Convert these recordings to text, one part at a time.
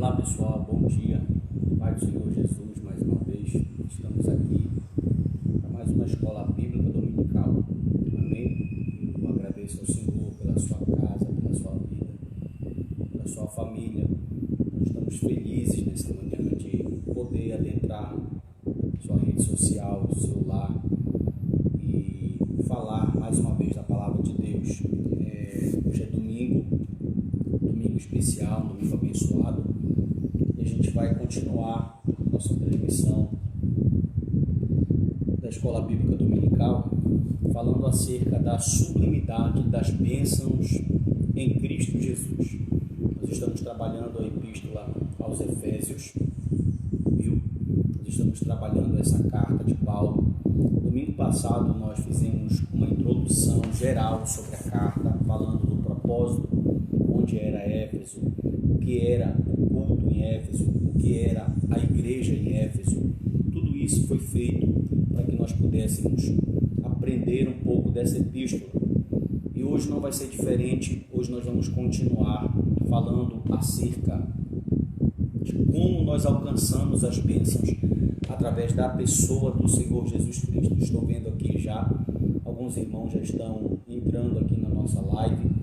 Olá pessoal, bom dia, Pai do Senhor Jesus, mais uma vez, estamos aqui para mais uma escola bíblica dominical, amém? Eu agradeço ao Senhor pela sua casa, pela sua vida, pela sua família. Nós estamos felizes nessa manhã de poder adentrar sua rede social, seu lar e falar mais uma vez da palavra de Deus. Hoje é domingo especial, domingo abençoado, e a gente vai continuar nossa transmissão da Escola Bíblica Dominical falando acerca da sublimidade das bênçãos em Cristo Jesus. Nós estamos trabalhando a epístola aos Efésios, viu? Nós estamos trabalhando essa carta de Paulo. Domingo passado nós fizemos uma introdução geral sobre a carta, falando do propósito, onde era Éfeso, o que era o culto em Éfeso, o que era a igreja em Éfeso. Tudo isso foi feito para que nós pudéssemos aprender um pouco dessa epístola. E hoje não vai ser diferente. Hoje nós vamos continuar falando acerca de como nós alcançamos as bênçãos através da pessoa do Senhor Jesus Cristo. Estou vendo aqui já, alguns irmãos já estão entrando aqui na nossa live.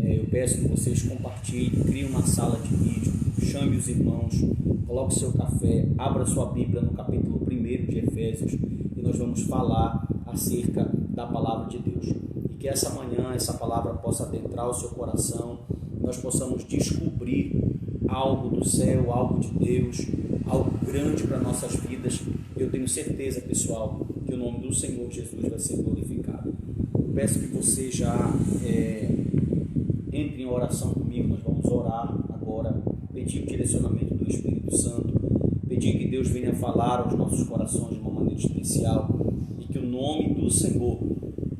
Eu peço que vocês compartilhem, criem uma sala de vídeo, chame os irmãos, coloque seu café, abra sua Bíblia no capítulo 1 de Efésios e nós vamos falar acerca da palavra de Deus. E que essa manhã essa palavra possa adentrar o seu coração, nós possamos descobrir algo do céu, algo de Deus, algo grande para nossas vidas. Eu tenho certeza, pessoal, que o nome do Senhor Jesus vai ser glorificado. Eu peço que você já entre em oração comigo. Nós vamos orar agora, pedir o direcionamento do Espírito Santo, pedir que Deus venha falar aos nossos corações de uma maneira especial e que o nome do Senhor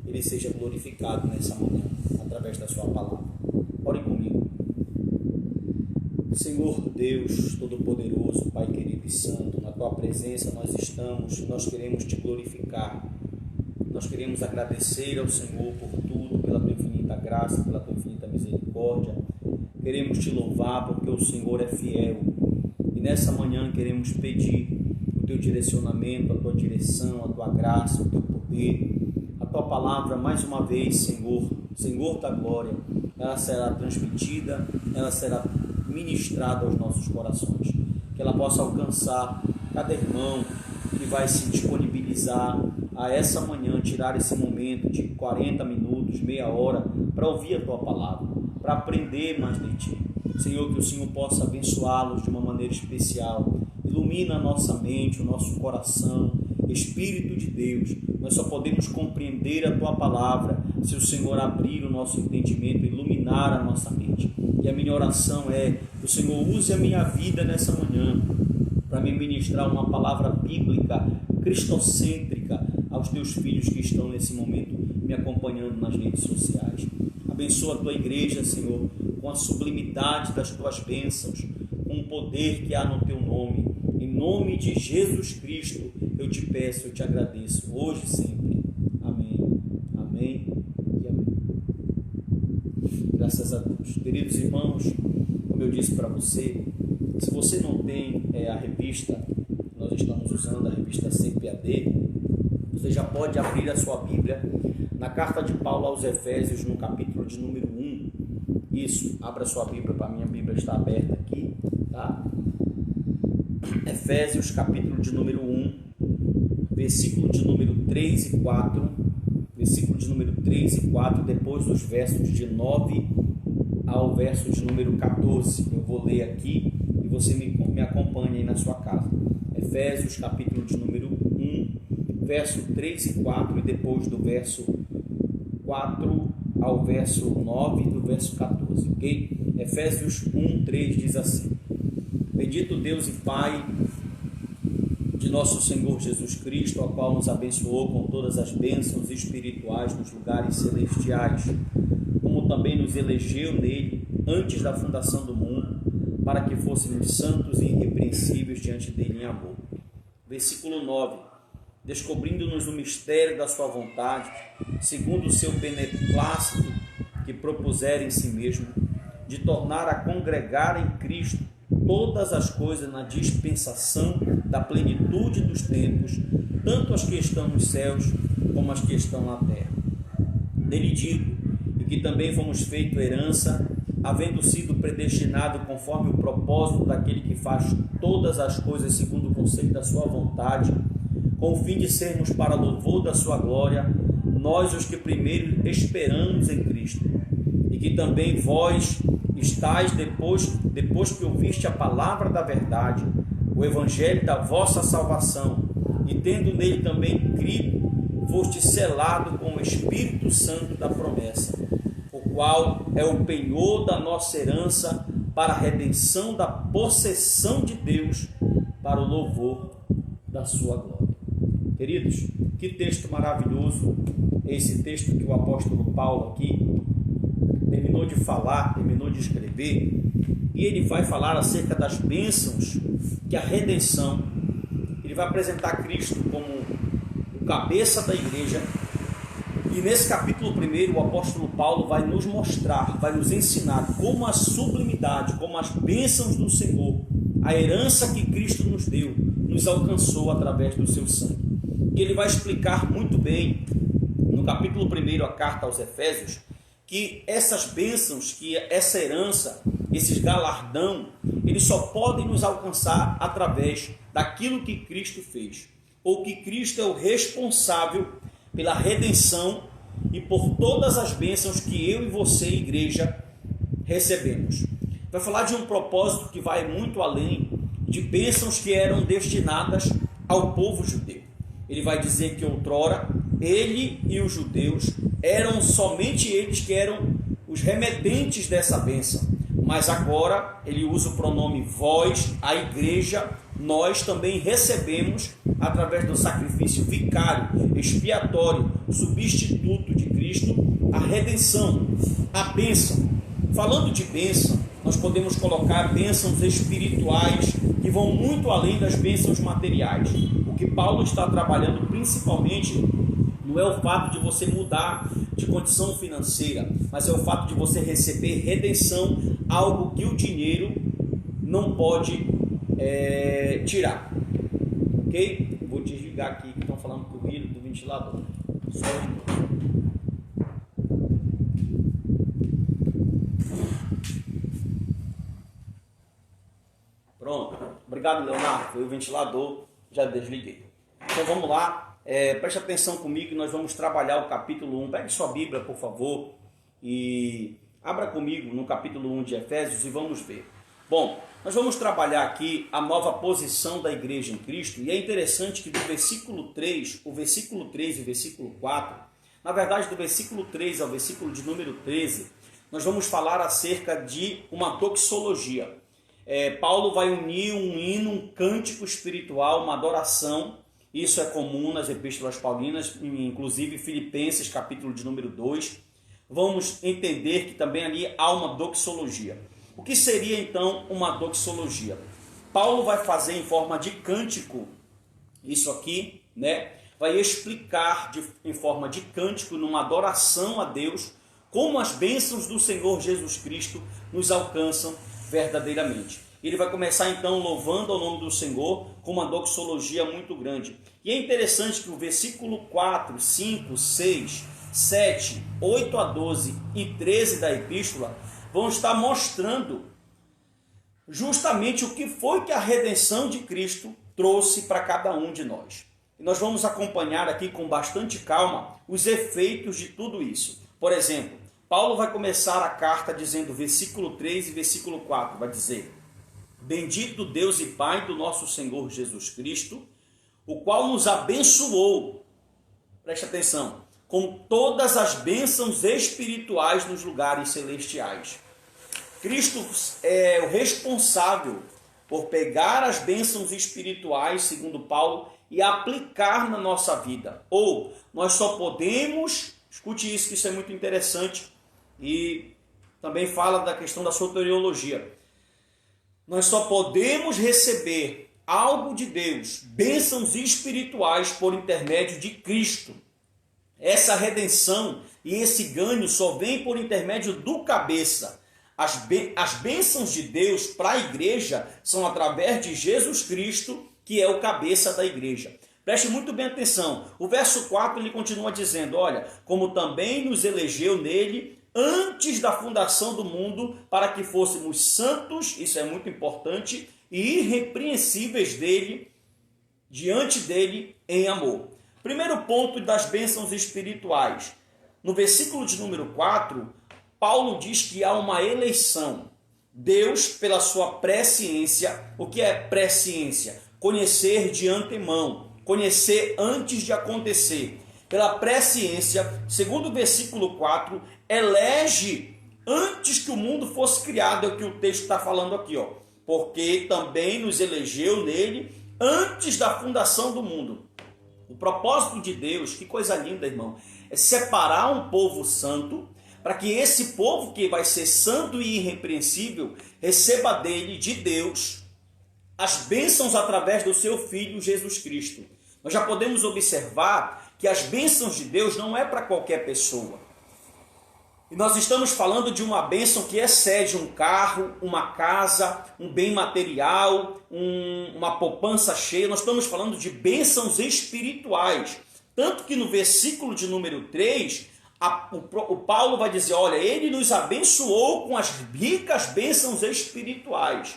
ele seja glorificado nessa manhã, através da sua palavra. Ore comigo. Senhor Deus Todo-Poderoso, Pai querido e Santo, na Tua presença nós estamos, nós queremos Te glorificar, nós queremos agradecer ao Senhor por tudo, pela Tua infinita graça, pela Tua infinita misericórdia. Queremos Te louvar porque o Senhor é fiel. E nessa manhã queremos pedir o Teu direcionamento, a Tua direção, a Tua graça, o Teu poder. A Tua palavra, mais uma vez, Senhor, Senhor da glória, ela será transmitida, ela será ministrada aos nossos corações. Que ela possa alcançar cada irmão que vai se disponibilizar a essa manhã, tirar esse momento de 40 minutos, meia hora, para ouvir a Tua palavra, para aprender mais de Ti. Senhor, que o Senhor possa abençoá-los de uma maneira especial. Ilumina a nossa mente, o nosso coração. Espírito de Deus, nós só podemos compreender a Tua palavra se o Senhor abrir o nosso entendimento, iluminar a nossa mente. E a minha oração é que o Senhor use a minha vida nessa manhã para me ministrar uma palavra bíblica, cristocêntrica, aos Teus filhos que estão nesse momento me acompanhando nas redes sociais. Abençoa a Tua igreja, Senhor, com a sublimidade das Tuas bênçãos, com o poder que há no Teu nome. Em nome de Jesus Cristo, eu Te peço, eu Te agradeço, hoje e sempre. Amém, amém e amém. Graças a Deus. Queridos irmãos, como eu disse para você, se você não tem a revista, nós estamos usando a revista CPAD, você já pode abrir a sua Bíblia na carta de Paulo aos Efésios, no capítulo de número 1. Isso, abra sua Bíblia, para a minha Bíblia está aberta aqui, tá? Efésios, capítulo de número 1, versículo de número 3 e 4, versículo de número 3 e 4, depois dos versos de 9 ao verso de número 14. Eu vou ler aqui e você me acompanha aí na sua casa. Efésios, capítulo de número 1, verso 3 e 4, e depois do verso 4 ao verso 9 e do verso 14, ok? Efésios 1, 3 diz assim: Bendito Deus e Pai de nosso Senhor Jesus Cristo, ao qual nos abençoou com todas as bênçãos espirituais nos lugares celestiais, como também nos elegeu nele antes da fundação do mundo, para que fôssemos santos e irrepreensíveis diante dele em amor. Versículo 9: Descobrindo-nos o mistério da sua vontade, segundo o seu beneplácito que propusera em si mesmo, de tornar a congregar em Cristo todas as coisas na dispensação da plenitude dos tempos, tanto as que estão nos céus como as que estão na terra. Dele digo, e que também fomos feito herança, havendo sido predestinado conforme o propósito daquele que faz todas as coisas segundo o conceito da sua vontade, com o fim de sermos para louvor da sua glória, nós os que primeiro esperamos em Cristo, e que também vós estáis depois que ouviste a palavra da verdade, o evangelho da vossa salvação, e tendo nele também crido, foste selado com o Espírito Santo da promessa, o qual é o penhor da nossa herança para a redenção da possessão de Deus, para o louvor da sua glória. Queridos, que texto maravilhoso esse texto que o apóstolo Paulo aqui terminou de falar, terminou de escrever, e ele vai falar acerca das bênçãos que a redenção, ele vai apresentar Cristo como o cabeça da igreja, e nesse capítulo 1 o apóstolo Paulo vai nos mostrar, vai nos ensinar como a sublimidade, como as bênçãos do Senhor, a herança que Cristo nos deu, nos alcançou através do seu sangue. E ele vai explicar muito bem, no capítulo 1, a carta aos Efésios, que essas bênçãos, que essa herança, esses galardão, eles só podem nos alcançar através daquilo que Cristo fez, ou que Cristo é o responsável pela redenção e por todas as bênçãos que eu e você, igreja, recebemos. Vai falar de um propósito que vai muito além de bênçãos que eram destinadas ao povo judeu. Ele vai dizer que outrora ele e os judeus eram somente eles que eram os remetentes dessa bênção, mas agora ele usa o pronome vós, a igreja, nós também recebemos através do sacrifício vicário, expiatório, substituto de Cristo, a redenção, a bênção. Falando de bênção, nós podemos colocar bênçãos espirituais que vão muito além das bênçãos materiais. O que Paulo está trabalhando principalmente não é o fato de você mudar de condição financeira, mas é o fato de você receber redenção, algo que o dinheiro não pode tirar. Ok? Vou desligar aqui que estão falando do ruído do ventilador. Só um minuto. Pronto. Obrigado, Leonardo. Foi o ventilador, já desliguei. Então vamos lá. Preste atenção comigo, nós vamos trabalhar o capítulo 1. Pegue sua Bíblia, por favor, e abra comigo no capítulo 1 de Efésios e vamos ver. Bom, nós vamos trabalhar aqui a nova posição da igreja em Cristo, e é interessante que do versículo 3, o versículo 3 e o versículo 4, na verdade do versículo 3 ao versículo de número 13, nós vamos falar acerca de uma doxologia. Paulo vai unir um hino, um cântico espiritual, uma adoração. Isso é comum nas epístolas paulinas, inclusive Filipenses, capítulo de número 2. Vamos entender que também ali há uma doxologia. O que seria então uma doxologia? Paulo vai fazer em forma de cântico isso aqui, né? Vai explicar em forma de cântico, numa adoração a Deus, como as bênçãos do Senhor Jesus Cristo nos alcançam verdadeiramente. Ele vai começar então louvando ao nome do Senhor com uma doxologia muito grande. E é interessante que o versículo 4, 5, 6, 7, 8 a 12 e 13 da epístola vão estar mostrando justamente o que foi que a redenção de Cristo trouxe para cada um de nós. E nós vamos acompanhar aqui com bastante calma os efeitos de tudo isso. Por exemplo, Paulo vai começar a carta dizendo, versículo 3 e versículo 4, vai dizer: Bendito Deus e Pai do nosso Senhor Jesus Cristo, o qual nos abençoou, preste atenção, com todas as bênçãos espirituais nos lugares celestiais. Cristo é o responsável por pegar as bênçãos espirituais, segundo Paulo, e aplicar na nossa vida. Ou nós só podemos, escute isso, que isso é muito interessante, e também fala da questão da soteriologia. Nós só podemos receber algo de Deus, bênçãos espirituais, por intermédio de Cristo. Essa redenção e esse ganho só vem por intermédio do cabeça. As bênçãos de Deus para a igreja são através de Jesus Cristo, que é o cabeça da igreja. Preste muito bem atenção. O verso 4 ele continua dizendo, olha, como também nos elegeu nele antes da fundação do mundo, para que fôssemos santos, isso é muito importante, e irrepreensíveis diante dele em amor. Primeiro ponto das bênçãos espirituais. No versículo de número 4, Paulo diz que há uma eleição. Deus, pela sua presciência, o que é presciência? Conhecer de antemão, conhecer antes de acontecer. Pela presciência, segundo o versículo 4, elege antes que o mundo fosse criado, é o que o texto está falando aqui, ó. Porque também nos elegeu nele antes da fundação do mundo. O propósito de Deus, que coisa linda, irmão, é separar um povo santo, para que esse povo que vai ser santo e irrepreensível, receba dele, de Deus, as bênçãos através do seu Filho Jesus Cristo. Nós já podemos observar que as bênçãos de Deus não é para qualquer pessoa. E nós estamos falando de uma bênção que excede um carro, uma casa, um bem material, uma poupança cheia. Nós estamos falando de bênçãos espirituais. Tanto que no versículo de número 3, o Paulo vai dizer, olha, ele nos abençoou com as ricas bênçãos espirituais.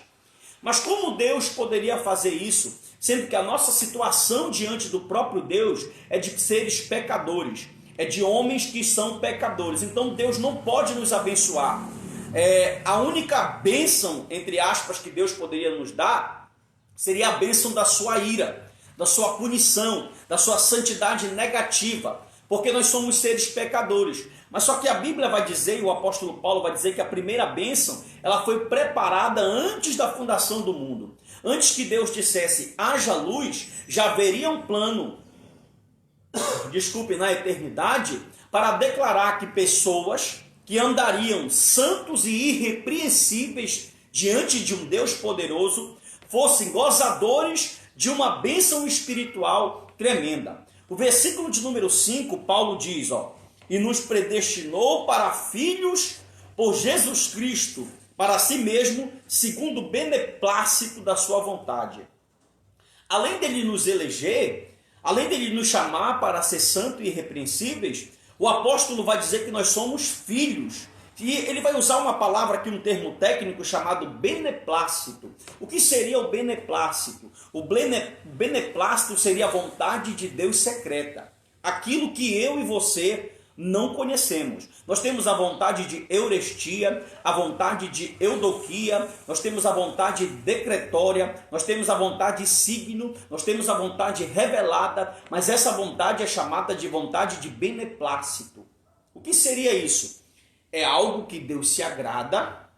Mas como Deus poderia fazer isso, sendo que a nossa situação diante do próprio Deus é de seres pecadores, é de homens que são pecadores. Então Deus não pode nos abençoar. A única bênção, entre aspas, que Deus poderia nos dar, seria a bênção da sua ira, da sua punição, da sua santidade negativa, porque nós somos seres pecadores. Mas só que a Bíblia vai dizer, e o apóstolo Paulo vai dizer, que a primeira bênção, ela foi preparada antes da fundação do mundo. Antes que Deus dissesse, haja luz, já haveria um plano, na eternidade, para declarar que pessoas que andariam santos e irrepreensíveis diante de um Deus poderoso, fossem gozadores de uma bênção espiritual tremenda. O versículo de número 5, Paulo diz, e nos predestinou para filhos por Jesus Cristo, para si mesmo, segundo o beneplácito da sua vontade. Além dele nos eleger, além dele nos chamar para ser santos e irrepreensíveis, o apóstolo vai dizer que nós somos filhos. E ele vai usar uma palavra aqui, um termo técnico chamado beneplácito. O que seria o beneplácito? O beneplácito seria a vontade de Deus secreta. Aquilo que eu e você não conhecemos. Nós temos a vontade de eurestia, a vontade de eudoquia, nós temos a vontade decretória, nós temos a vontade signo, nós temos a vontade revelada, mas essa vontade é chamada de vontade de beneplácito. O que seria isso? É algo que Deus se agrada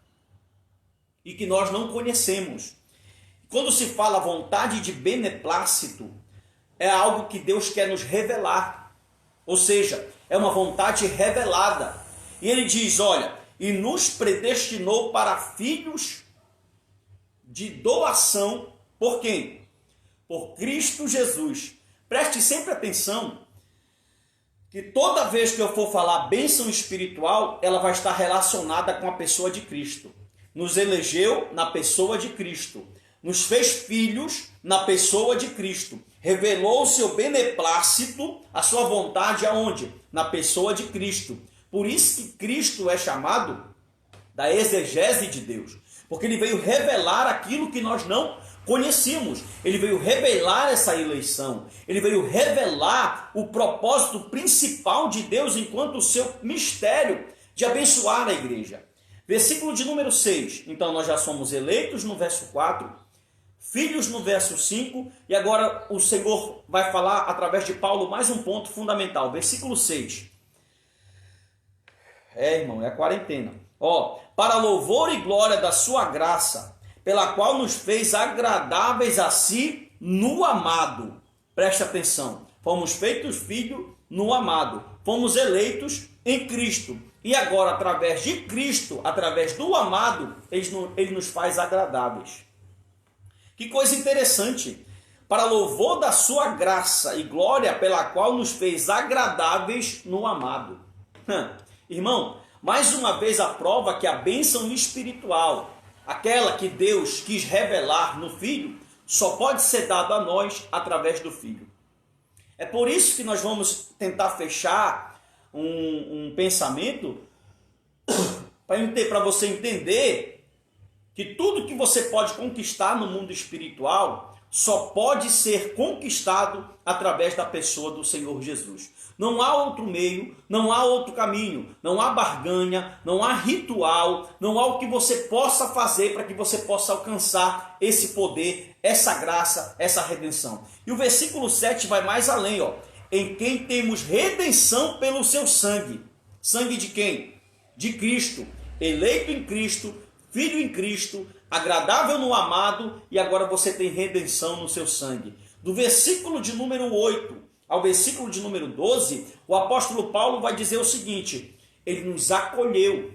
e que nós não conhecemos. Quando se fala vontade de beneplácito, é algo que Deus quer nos revelar. Ou seja, é uma vontade revelada. E ele diz, olha, e nos predestinou para filhos de doação, por quem? Por Cristo Jesus. Preste sempre atenção, que toda vez que eu for falar bênção espiritual, ela vai estar relacionada com a pessoa de Cristo. Nos elegeu na pessoa de Cristo. Nos fez filhos na pessoa de Cristo. Revelou o seu beneplácito, a sua vontade aonde? Na pessoa de Cristo. Por isso que Cristo é chamado da exegese de Deus. Porque ele veio revelar aquilo que nós não conhecíamos. Ele veio revelar essa eleição. Ele veio revelar o propósito principal de Deus enquanto o seu mistério de abençoar a igreja. Versículo de número 6. Então nós já somos eleitos no verso 4, filhos no verso 5, e agora o Senhor vai falar através de Paulo mais um ponto fundamental. Versículo 6. Irmão, é a quarentena. Para louvor e glória da sua graça, pela qual nos fez agradáveis a si no amado. Preste atenção. Fomos feitos filhos no amado. Fomos eleitos em Cristo. E agora, através de Cristo, através do amado, ele nos faz agradáveis. Que coisa interessante. Para louvor da sua graça e glória, pela qual nos fez agradáveis no amado. Irmão, mais uma vez a prova que a bênção espiritual, aquela que Deus quis revelar no Filho, só pode ser dada a nós através do Filho. É por isso que nós vamos tentar fechar um pensamento para você entender que tudo que você pode conquistar no mundo espiritual só pode ser conquistado através da pessoa do Senhor Jesus. Não há outro meio, não há outro caminho, não há barganha, não há ritual, não há o que você possa fazer para que você possa alcançar esse poder, essa graça, essa redenção. E o versículo 7 vai mais além, ó. Em quem temos redenção pelo seu sangue. Sangue de quem? De Cristo, eleito em Cristo, filho em Cristo, agradável no amado, e agora você tem redenção no seu sangue. Do versículo de número 8 ao versículo de número 12, o apóstolo Paulo vai dizer o seguinte: ele nos acolheu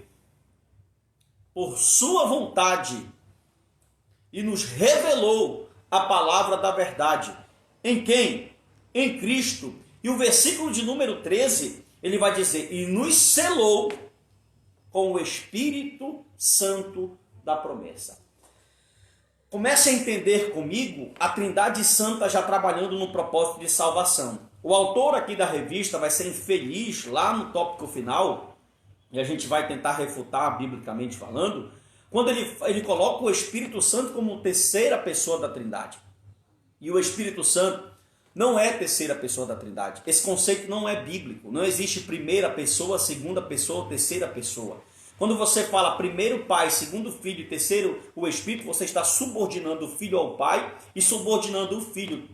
por sua vontade e nos revelou a palavra da verdade. Em quem? Em Cristo. E o versículo de número 13, ele vai dizer: e nos selou com o Espírito Santo da promessa. Comece a entender comigo a Trindade Santa já trabalhando no propósito de salvação. O autor aqui da revista vai ser infeliz lá no tópico final, e a gente vai tentar refutar biblicamente falando, quando ele coloca o Espírito Santo como terceira pessoa da Trindade. E o Espírito Santo não é terceira pessoa da Trindade. Esse conceito não é bíblico. Não existe primeira pessoa, segunda pessoa ou terceira pessoa. Quando você fala primeiro Pai, segundo Filho e terceiro o Espírito, você está subordinando o Filho ao Pai e subordinando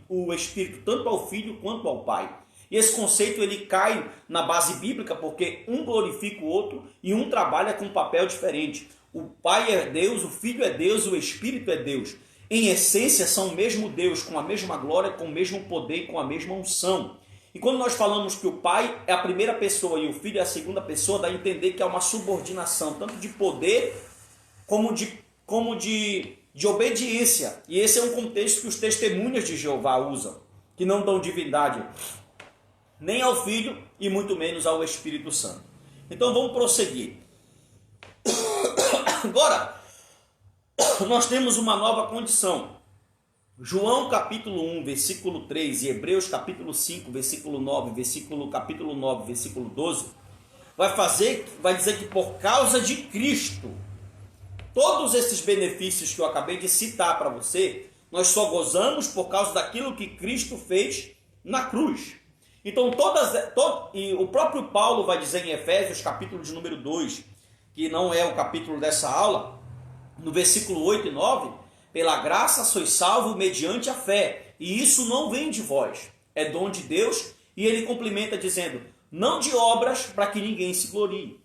o Espírito, tanto ao Filho quanto ao Pai. E esse conceito ele cai na base bíblica porque um glorifica o outro e um trabalha com um papel diferente. O Pai é Deus, o Filho é Deus, o Espírito é Deus. Em essência são o mesmo Deus, com a mesma glória, com o mesmo poder e com a mesma unção. E quando nós falamos que o Pai é a primeira pessoa e o Filho é a segunda pessoa, dá a entender que é uma subordinação, tanto de poder como de obediência. E esse é um contexto que os testemunhas de Jeová usam, que não dão divindade nem ao Filho e muito menos ao Espírito Santo. Então vamos prosseguir. Agora, nós temos uma nova condição. João capítulo 1, versículo 3 e Hebreus capítulo 5, versículo 9, capítulo 9, versículo 12, vai dizer que por causa de Cristo, todos esses benefícios que eu acabei de citar para você, nós só gozamos por causa daquilo que Cristo fez na cruz. Então, e o próprio Paulo vai dizer em Efésios capítulo de número 2, que não é o capítulo dessa aula, no versículo 8 e 9, pela graça sois salvos mediante a fé, e isso não vem de vós, é dom de Deus, e ele complementa dizendo, não de obras para que ninguém se glorie.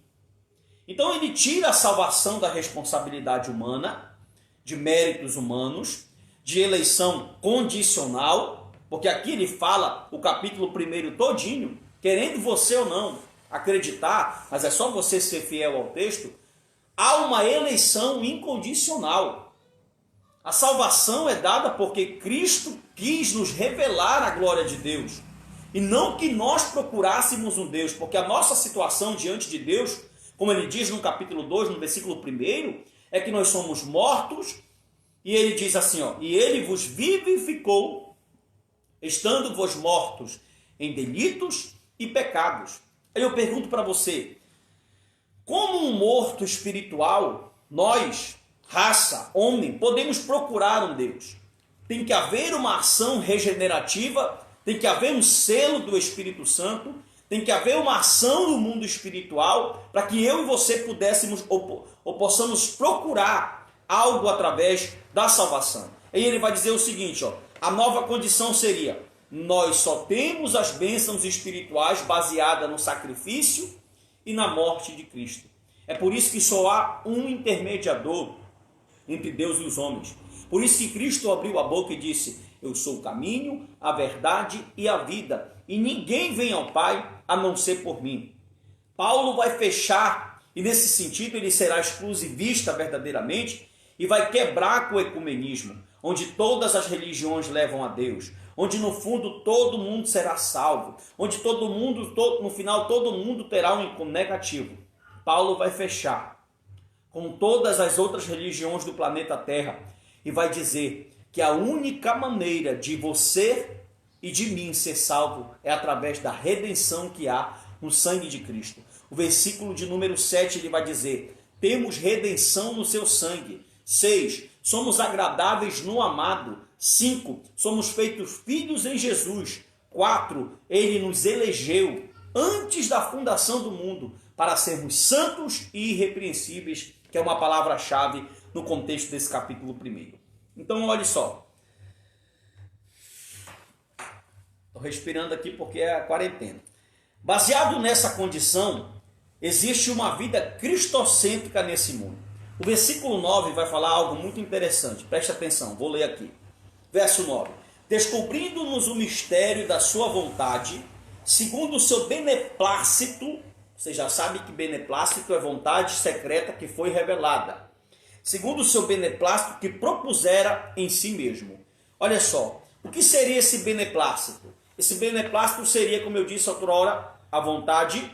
Então ele tira a salvação da responsabilidade humana, de méritos humanos, de eleição condicional, porque aqui ele fala o capítulo 1 todinho, querendo você ou não acreditar, mas é só você ser fiel ao texto, há uma eleição incondicional. A salvação é dada porque Cristo quis nos revelar a glória de Deus. E não que nós procurássemos um Deus, porque a nossa situação diante de Deus, como ele diz no capítulo 2, no versículo 1, é que nós somos mortos, e ele diz assim, ó, e ele vos vivificou, estando vos mortos em delitos e pecados. Aí eu pergunto para você, como um morto espiritual, nós, raça, homem, podemos procurar um Deus? Tem que haver uma ação regenerativa, tem que haver um selo do Espírito Santo, tem que haver uma ação no mundo espiritual para que eu e você pudéssemos ou possamos procurar algo através da salvação. Aí ele vai dizer o seguinte, ó, a nova condição seria, nós só temos as bênçãos espirituais baseadas no sacrifício e na morte de Cristo. É por isso que só há um intermediador entre Deus e os homens. Por isso que Cristo abriu a boca e disse, eu sou o caminho, a verdade e a vida, e ninguém vem ao Pai a não ser por mim. Paulo vai fechar, e nesse sentido ele será exclusivista verdadeiramente, e vai quebrar com o ecumenismo, onde todas as religiões levam a Deus, onde no fundo todo mundo será salvo, onde no final todo mundo terá um encontro negativo. Paulo vai fechar com todas as outras religiões do planeta Terra e vai dizer que a única maneira de você e de mim ser salvo é através da redenção que há no sangue de Cristo. O versículo de número 7 ele vai dizer: temos redenção no seu sangue. 6. Somos agradáveis no amado. 5. Somos feitos filhos em Jesus. 4. Ele nos elegeu antes da fundação do mundo para sermos santos e irrepreensíveis, que é uma palavra-chave no contexto desse capítulo 1. Então, olhe só. Estou respirando aqui porque é a quarentena. Baseado nessa condição, existe uma vida cristocêntrica nesse mundo. O versículo 9 vai falar algo muito interessante. Preste atenção, vou ler aqui. Verso 9. Descobrindo-nos o mistério da sua vontade, segundo o seu beneplácito. Você já sabe que beneplácito é vontade secreta que foi revelada. Segundo o seu beneplácito que propusera em si mesmo. Olha só, o que seria esse beneplácito? Esse beneplácito seria, como eu disse outra hora, a vontade,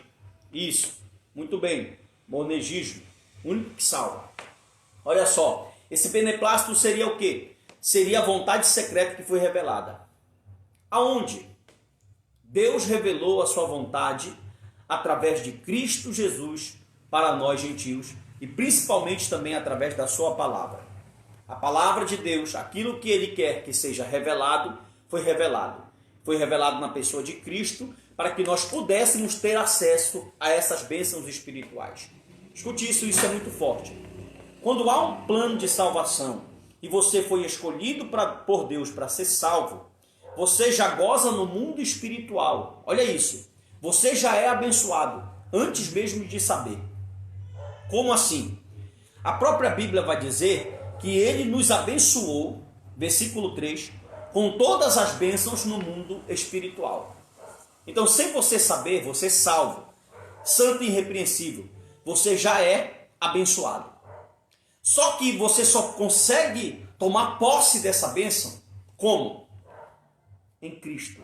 isso, muito bem, monergismo, único que salva. Olha só, esse beneplácito seria o quê? Seria a vontade secreta que foi revelada. Aonde? Deus revelou a sua vontade através de Cristo Jesus para nós gentios e principalmente também através da sua palavra. A palavra de Deus, aquilo que Ele quer que seja revelado, foi revelado. Foi revelado na pessoa de Cristo para que nós pudéssemos ter acesso a essas bênçãos espirituais. Escute isso, isso é muito forte. Quando há um plano de salvação e você foi escolhido por Deus para ser salvo, você já goza no mundo espiritual. Olha isso. Você já é abençoado antes mesmo de saber. Como assim? A própria Bíblia vai dizer que Ele nos abençoou, versículo 3, com todas as bênçãos no mundo espiritual. Então, sem você saber, você é salvo, santo e irrepreensível. Você já é abençoado. Só que você só consegue tomar posse dessa bênção como? Em Cristo.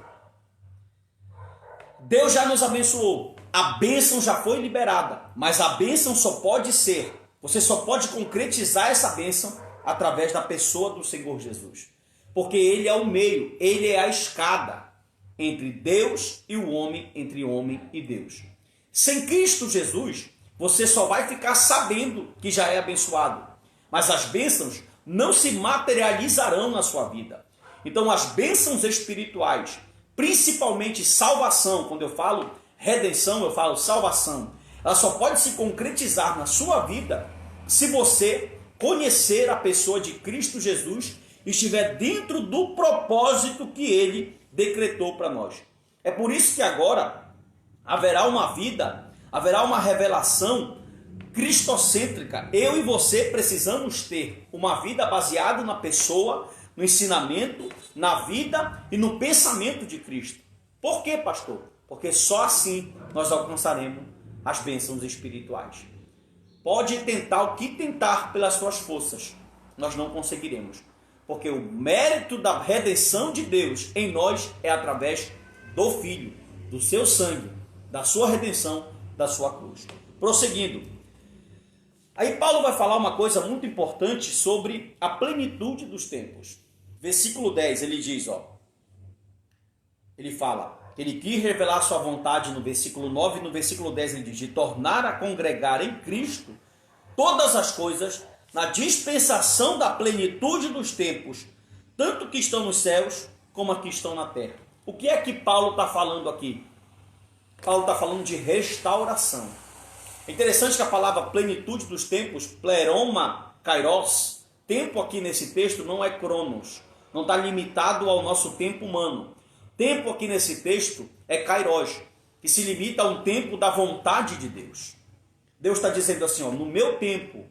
Deus já nos abençoou. A bênção já foi liberada. Mas a bênção só pode ser, você só pode concretizar essa bênção através da pessoa do Senhor Jesus. Porque Ele é o meio, Ele é a escada entre Deus e o homem, entre homem e Deus. Sem Cristo Jesus, você só vai ficar sabendo que já é abençoado. Mas as bênçãos não se materializarão na sua vida. Então as bênçãos espirituais, principalmente salvação, quando eu falo redenção, eu falo salvação, ela só pode se concretizar na sua vida se você conhecer a pessoa de Cristo Jesus e estiver dentro do propósito que Ele decretou para nós. É por isso que agora haverá uma vida, haverá uma revelação cristocêntrica. Eu e você precisamos ter uma vida baseada na pessoa, no ensinamento, na vida e no pensamento de Cristo. Por quê, pastor? Porque só assim nós alcançaremos as bênçãos espirituais. Pode tentar o que tentar pelas suas forças, nós não conseguiremos. Porque o mérito da redenção de Deus em nós é através do Filho, do seu sangue, da sua redenção, da sua cruz. Prosseguindo. Aí Paulo vai falar uma coisa muito importante sobre a plenitude dos tempos. Versículo 10, ele diz, ele fala, ele quis revelar sua vontade no versículo 9, e no versículo 10 ele diz, de tornar a congregar em Cristo todas as coisas na dispensação da plenitude dos tempos, tanto que estão nos céus como aqui estão na terra. O que é que Paulo está falando aqui? Paulo está falando de restauração. É interessante que a palavra plenitude dos tempos, pleroma, kairos, tempo aqui nesse texto não é cronos, não está limitado ao nosso tempo humano. Tempo aqui nesse texto é kairos, que se limita a um tempo da vontade de Deus. Deus está dizendo assim, no meu tempo,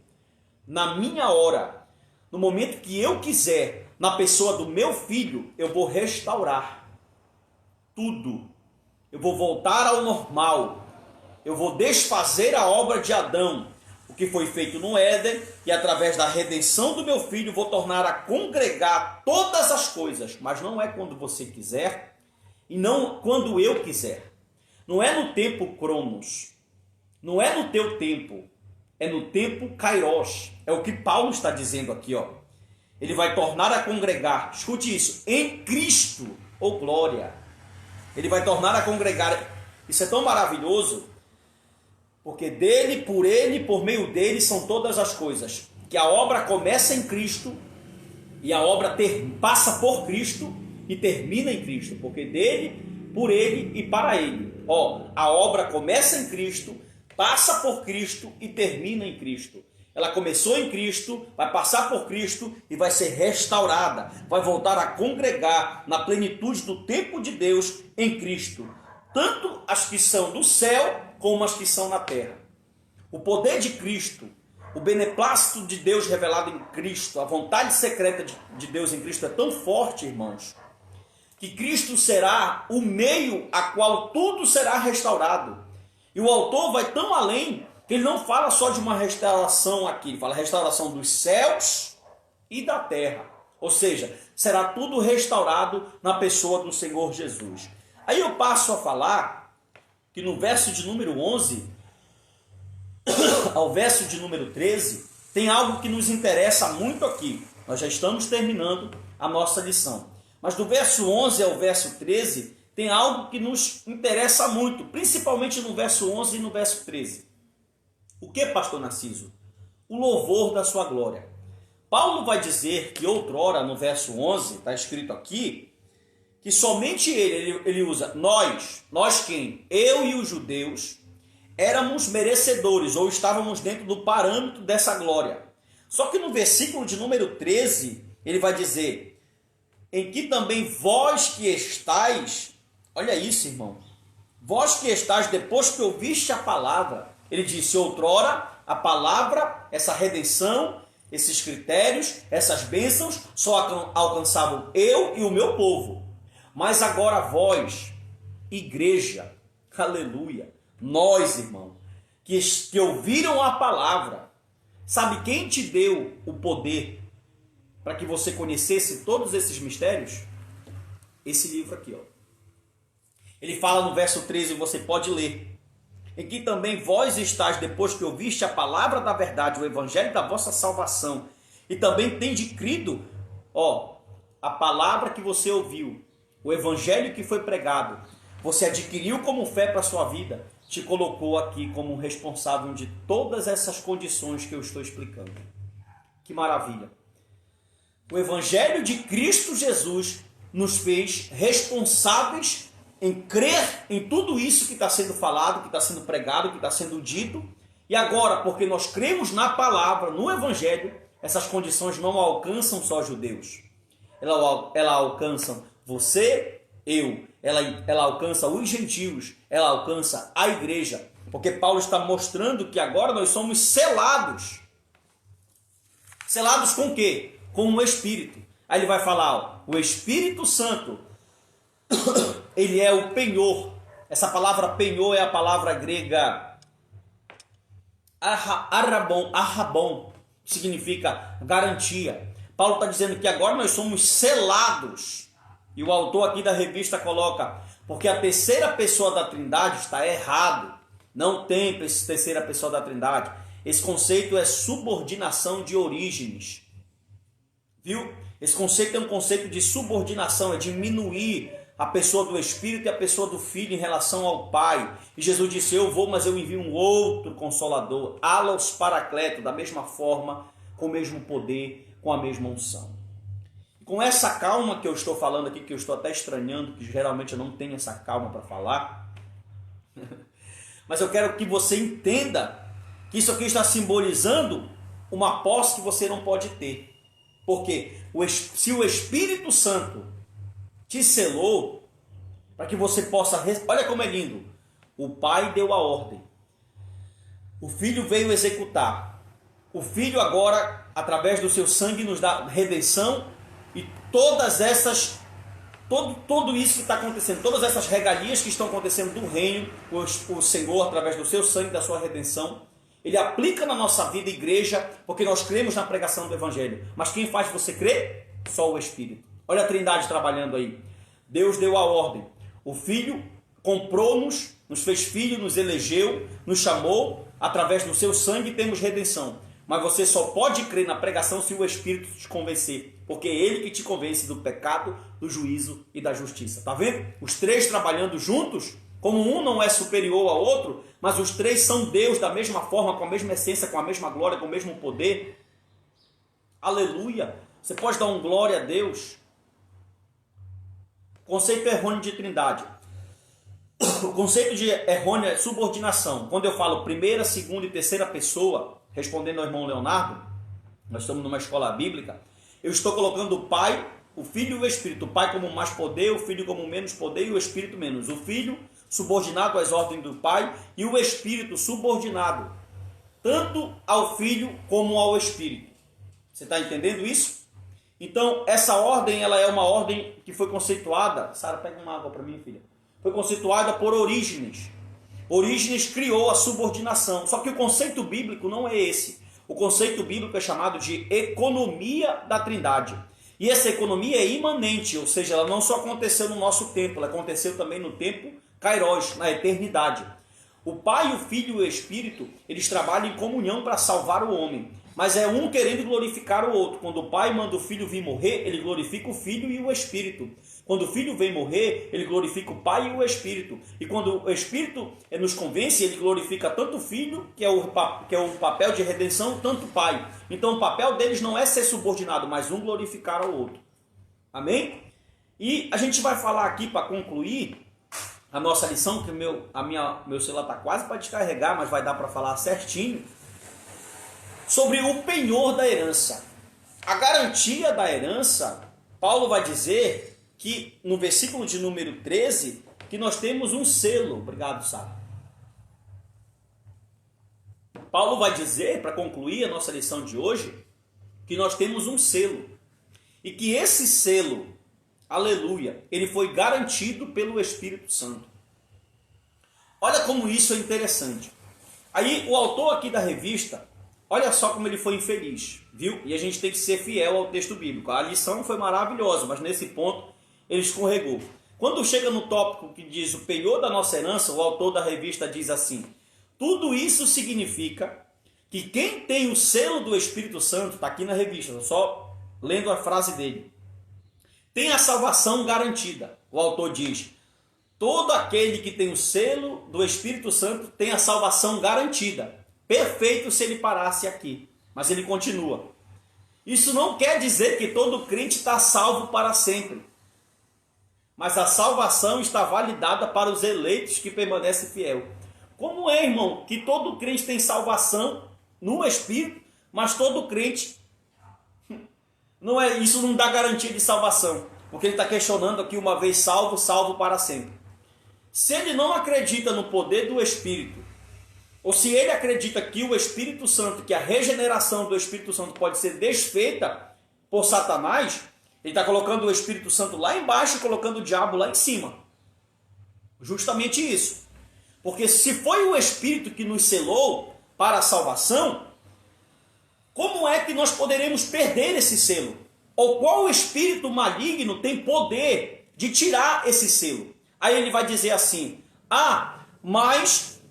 na minha hora, no momento que eu quiser, na pessoa do meu filho, eu vou restaurar tudo. Eu vou voltar ao normal. Eu vou desfazer a obra de Adão, o que foi feito no Éden, e através da redenção do meu filho vou tornar a congregar todas as coisas, mas não é quando você quiser e não quando eu quiser. Não é no tempo cronos. Não é no teu tempo, é no tempo Kairos. É o que Paulo está dizendo aqui, ó. Ele vai tornar a congregar, escute isso, em Cristo, ou glória. Ele vai tornar a congregar. Isso é tão maravilhoso, porque dele, por meio dele são todas as coisas. Que a obra começa em Cristo e a obra passa por Cristo e termina em Cristo, porque dele, por ele e para ele. Ó, a obra começa em Cristo, passa por Cristo e termina em Cristo. Ela começou em Cristo, vai passar por Cristo e vai ser restaurada. Vai voltar a congregar na plenitude do tempo de Deus em Cristo. Tanto as que são do céu como as que são na terra. O poder de Cristo, o beneplácito de Deus revelado em Cristo, a vontade secreta de Deus em Cristo é tão forte, irmãos, que Cristo será o meio a qual tudo será restaurado. E o autor vai tão além que ele não fala só de uma restauração aqui, ele fala restauração dos céus e da terra. Ou seja, será tudo restaurado na pessoa do Senhor Jesus. Aí eu passo a falar que no verso de número 11 ao verso de número 13, tem algo que nos interessa muito aqui. Nós já estamos terminando a nossa lição. Mas do verso 11 ao verso 13, tem algo que nos interessa muito, principalmente no verso 11 e no verso 13. O que, pastor Narciso? O louvor da sua glória. Paulo vai dizer que outrora, no verso 11, está escrito aqui, que somente ele usa nós quem? Eu e os judeus éramos merecedores, ou estávamos dentro do parâmetro dessa glória. Só que no versículo de número 13, ele vai dizer, em que também vós que estáis, olha isso, irmão, vós que estáis depois que ouviste a palavra, ele disse, outrora, a palavra, essa redenção, esses critérios, essas bênçãos, só alcançavam eu e o meu povo. Mas agora vós, igreja, aleluia, nós, irmão, que ouviram a palavra, sabe quem te deu o poder para que você conhecesse todos esses mistérios? Esse livro aqui, ó. Ele fala no verso 13, você pode ler. Em que também vós estáis, depois que ouviste a palavra da verdade, o evangelho da vossa salvação, e também tende crido, ó, a palavra que você ouviu, o evangelho que foi pregado, você adquiriu como fé para a sua vida, te colocou aqui como responsável de todas essas condições que eu estou explicando. Que maravilha! O evangelho de Cristo Jesus nos fez responsáveis em crer em tudo isso que está sendo falado, que está sendo pregado, que está sendo dito. E agora, porque nós cremos na palavra, no evangelho, essas condições não alcançam só judeus. Ela alcançam você, eu. Ela alcança os gentios, ela alcança a igreja. Porque Paulo está mostrando que agora nós somos selados. Selados com o quê? Com o Espírito. Aí ele vai falar, ó, o Espírito Santo, ele é o penhor. Essa palavra penhor é a palavra grega arrabon, que significa garantia. Paulo está dizendo que agora nós somos selados. E o autor aqui da revista coloca, porque a terceira pessoa da Trindade está errado. Não tem terceira pessoa da Trindade. Esse conceito é subordinação de origens. Viu? Esse conceito é um conceito de subordinação, é diminuir a pessoa do Espírito e a pessoa do Filho em relação ao Pai. E Jesus disse, eu vou, mas eu envio um outro Consolador, Allos Paracleto, da mesma forma, com o mesmo poder, com a mesma unção. E com essa calma que eu estou falando aqui, que eu estou até estranhando, que geralmente eu não tenho essa calma para falar, mas eu quero que você entenda que isso aqui está simbolizando uma posse que você não pode ter. Porque se o Espírito Santo te selou, para que você possa... Olha como é lindo. O Pai deu a ordem. O Filho veio executar. O Filho agora, através do seu sangue, nos dá redenção. E todas essas... Tudo isso que está acontecendo, todas essas regalias que estão acontecendo do reino, o Senhor, através do seu sangue, da sua redenção, Ele aplica na nossa vida, igreja, porque nós cremos na pregação do Evangelho. Mas quem faz você crer? Só o Espírito. Olha a Trindade trabalhando aí. Deus deu a ordem. O Filho comprou-nos nos fez filho, nos elegeu, nos chamou, através do seu sangue temos redenção. Mas você só pode crer na pregação se o Espírito te convencer, porque é ele que te convence do pecado, do juízo e da justiça. Tá vendo? Os três trabalhando juntos, como um não é superior ao outro, mas os três são Deus da mesma forma, com a mesma essência, com a mesma glória, com o mesmo poder. Aleluia! Você pode dar um glória a Deus. Conceito errôneo de trindade. O conceito de errônea é subordinação. Quando eu falo primeira, segunda e terceira pessoa, respondendo ao irmão Leonardo, nós estamos numa escola bíblica, eu estou colocando o Pai, o Filho e o Espírito. O Pai como mais poder, o Filho como menos poder e o Espírito menos. O Filho subordinado às ordens do Pai e o Espírito subordinado tanto ao Filho como ao Espírito. Você está entendendo isso? Então, essa ordem, ela é uma ordem que foi conceituada... Sara, pega uma água para mim, filha. Foi conceituada por Orígenes. Orígenes criou a subordinação. Só que o conceito bíblico não é esse. O conceito bíblico é chamado de economia da Trindade. E essa economia é imanente, ou seja, ela não só aconteceu no nosso tempo, ela aconteceu também no tempo Kairos, na eternidade. O Pai, o Filho e o Espírito, eles trabalham em comunhão para salvar o homem. Mas é um querendo glorificar o outro. Quando o Pai manda o Filho vir morrer, ele glorifica o Filho e o Espírito. Quando o Filho vem morrer, ele glorifica o Pai e o Espírito. E quando o Espírito nos convence, ele glorifica tanto o Filho, que é o papel de redenção, tanto o Pai. Então o papel deles não é ser subordinado, mas um glorificar ao outro. Amém? E a gente vai falar aqui para concluir a nossa lição, que meu celular está quase para descarregar, mas vai dar para falar certinho, sobre o penhor da herança. A garantia da herança, Paulo vai dizer que no versículo de número 13, que nós temos um selo. Obrigado, Sara. Paulo vai dizer, para concluir a nossa lição de hoje, que nós temos um selo. E que esse selo, aleluia, ele foi garantido pelo Espírito Santo. Olha como isso é interessante. Aí o autor aqui da revista, olha só como ele foi infeliz, viu? E a gente tem que ser fiel ao texto bíblico. A lição foi maravilhosa, mas nesse ponto ele escorregou. Quando chega no tópico que diz o penhor da nossa herança, o autor da revista diz assim: tudo isso significa que quem tem o selo do Espírito Santo, está aqui na revista, só lendo a frase dele, tem a salvação garantida. O autor diz: todo aquele que tem o selo do Espírito Santo tem a salvação garantida. Perfeito se ele parasse aqui. Mas ele continua. Isso não quer dizer que todo crente está salvo para sempre. Mas a salvação está validada para os eleitos que permanecem fiel. Como é, irmão, que todo crente tem salvação no Espírito, mas todo crente não é, isso não dá garantia de salvação. Porque ele está questionando aqui: uma vez salvo, salvo para sempre. Se ele não acredita no poder do Espírito, ou se ele acredita que o Espírito Santo, que a regeneração do Espírito Santo pode ser desfeita por Satanás, ele está colocando o Espírito Santo lá embaixo e colocando o diabo lá em cima. Justamente isso. Porque se foi o Espírito que nos selou para a salvação, como é que nós poderemos perder esse selo? Ou qual espírito maligno tem poder de tirar esse selo? Aí ele vai dizer assim: mas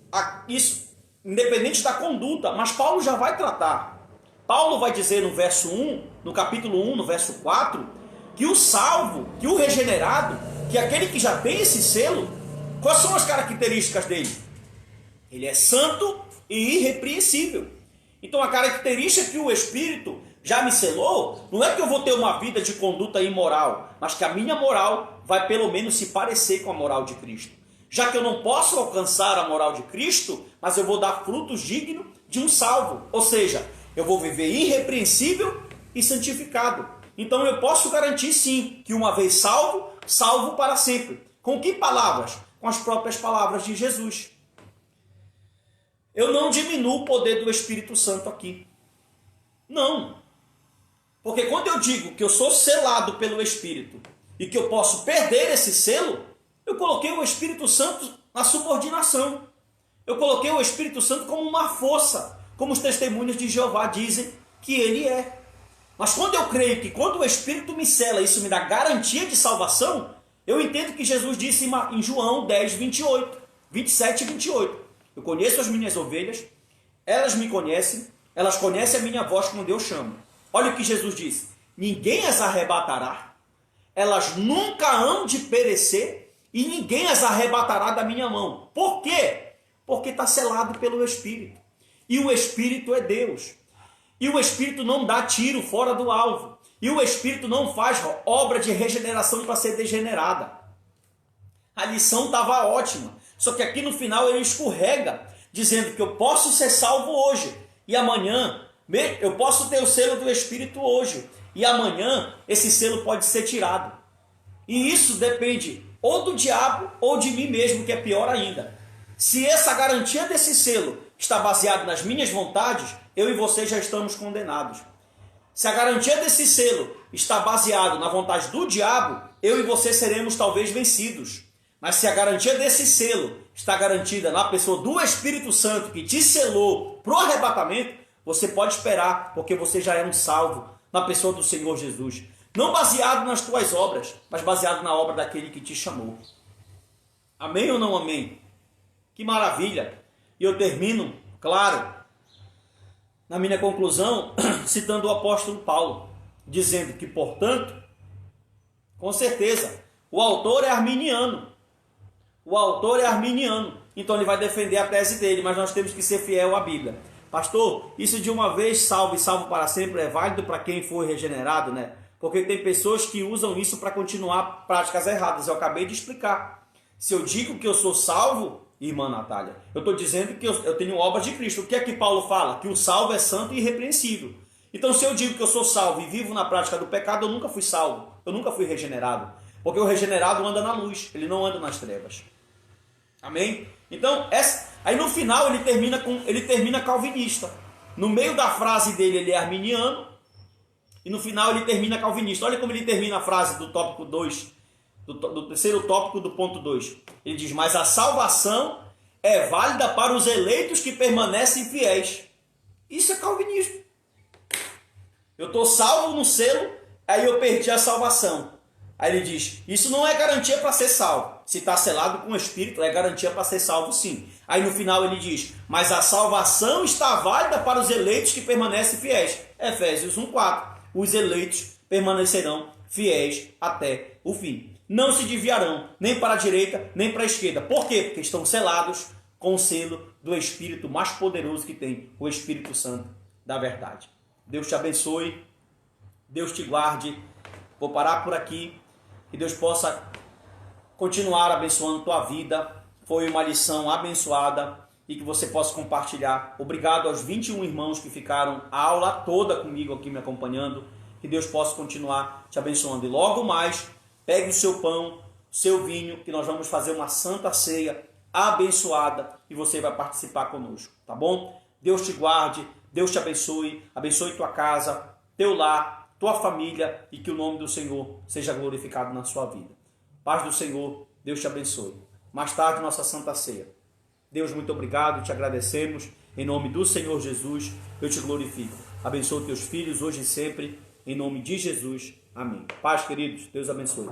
isso, independente da conduta, mas Paulo já vai tratar. Paulo vai dizer no verso 1, no capítulo 1, no verso 4, que o salvo, que o regenerado, que aquele que já tem esse selo, quais são as características dele? Ele é santo e irrepreensível. Então a característica que o Espírito já me selou, não é que eu vou ter uma vida de conduta imoral, mas que a minha moral vai pelo menos se parecer com a moral de Cristo. Já que eu não posso alcançar a moral de Cristo, mas eu vou dar frutos dignos de um salvo. Ou seja, eu vou viver irrepreensível e santificado. Então eu posso garantir sim, que uma vez salvo, salvo para sempre. Com que palavras? Com as próprias palavras de Jesus. Eu não diminuo o poder do Espírito Santo aqui. Não. Porque quando eu digo que eu sou selado pelo Espírito e que eu posso perder esse selo, eu coloquei o Espírito Santo na subordinação. Eu coloquei o Espírito Santo como uma força, como os testemunhos de Jeová dizem que ele é. Mas quando eu creio que quando o Espírito me sela, isso me dá garantia de salvação, eu entendo que Jesus disse em João 10, 28. 27 e 28. Eu conheço as minhas ovelhas, elas me conhecem, elas conhecem a minha voz quando eu chamo. Olha o que Jesus disse: ninguém as arrebatará, elas nunca hão de perecer e ninguém as arrebatará da minha mão. Por quê? Porque está selado pelo Espírito. E o Espírito é Deus. E o Espírito não dá tiro fora do alvo. E o Espírito não faz obra de regeneração para ser degenerada. A lição estava ótima. Só que aqui no final ele escorrega, dizendo que eu posso ser salvo hoje. E amanhã, eu posso ter o selo do Espírito hoje. E amanhã esse selo pode ser tirado. E isso depende ou do diabo ou de mim mesmo, que é pior ainda. Se essa garantia desse selo está baseada nas minhas vontades, eu e você já estamos condenados. Se a garantia desse selo está baseada na vontade do diabo, eu e você seremos talvez vencidos. Mas se a garantia desse selo está garantida na pessoa do Espírito Santo que te selou para o arrebatamento, você pode esperar, porque você já é um salvo na pessoa do Senhor Jesus. Não baseado nas tuas obras, mas baseado na obra daquele que te chamou. Amém ou não amém? Que maravilha! E eu termino, claro, na minha conclusão, citando o apóstolo Paulo, dizendo que, portanto, com certeza, o autor é arminiano. O autor é arminiano, então ele vai defender a tese dele, mas nós temos que ser fiel à Bíblia. Pastor, isso de uma vez salvo e salvo para sempre é válido para quem foi regenerado, né? Porque tem pessoas que usam isso para continuar práticas erradas. Eu acabei de explicar. Se eu digo que eu sou salvo, irmã Natália, eu estou dizendo que eu tenho obras de Cristo. O que é que Paulo fala? Que o salvo é santo e irrepreensível. Então, se eu digo que eu sou salvo e vivo na prática do pecado, eu nunca fui salvo. Eu nunca fui regenerado. Porque o regenerado anda na luz, ele não anda nas trevas. Amém? Então, aí no final ele termina calvinista. No meio da frase dele ele é arminiano e no final ele termina calvinista. Olha como ele termina a frase do tópico 2, do terceiro tópico do ponto 2. Ele diz: mas a salvação é válida para os eleitos que permanecem fiéis. Isso é calvinismo. Eu estou salvo no selo, aí eu perdi a salvação. Aí ele diz: isso não é garantia para ser salvo. Se está selado com o Espírito, é garantia para ser salvo sim. Aí no final ele diz: mas a salvação está válida para os eleitos que permanecem fiéis. Efésios 1,4. Os eleitos permanecerão fiéis até o fim. Não se desviarão nem para a direita, nem para a esquerda. Por quê? Porque estão selados com o selo do Espírito mais poderoso que tem, o Espírito Santo da verdade. Deus te abençoe, Deus te guarde. Vou parar por aqui. Que Deus possa continuar abençoando tua vida. Foi uma lição abençoada e que você possa compartilhar. Obrigado aos 21 irmãos que ficaram a aula toda comigo aqui me acompanhando. Que Deus possa continuar te abençoando. E logo mais, pegue o seu pão, o seu vinho, que nós vamos fazer uma santa ceia abençoada e você vai participar conosco, tá bom? Deus te guarde, Deus te abençoe, abençoe tua casa, teu lar, tua família e que o nome do Senhor seja glorificado na sua vida. Paz do Senhor, Deus te abençoe. Mais tarde, nossa Santa Ceia. Deus, muito obrigado, te agradecemos. Em nome do Senhor Jesus, eu te glorifico. Abençoe teus filhos hoje e sempre. Em nome de Jesus. Amém. Paz, queridos. Deus abençoe.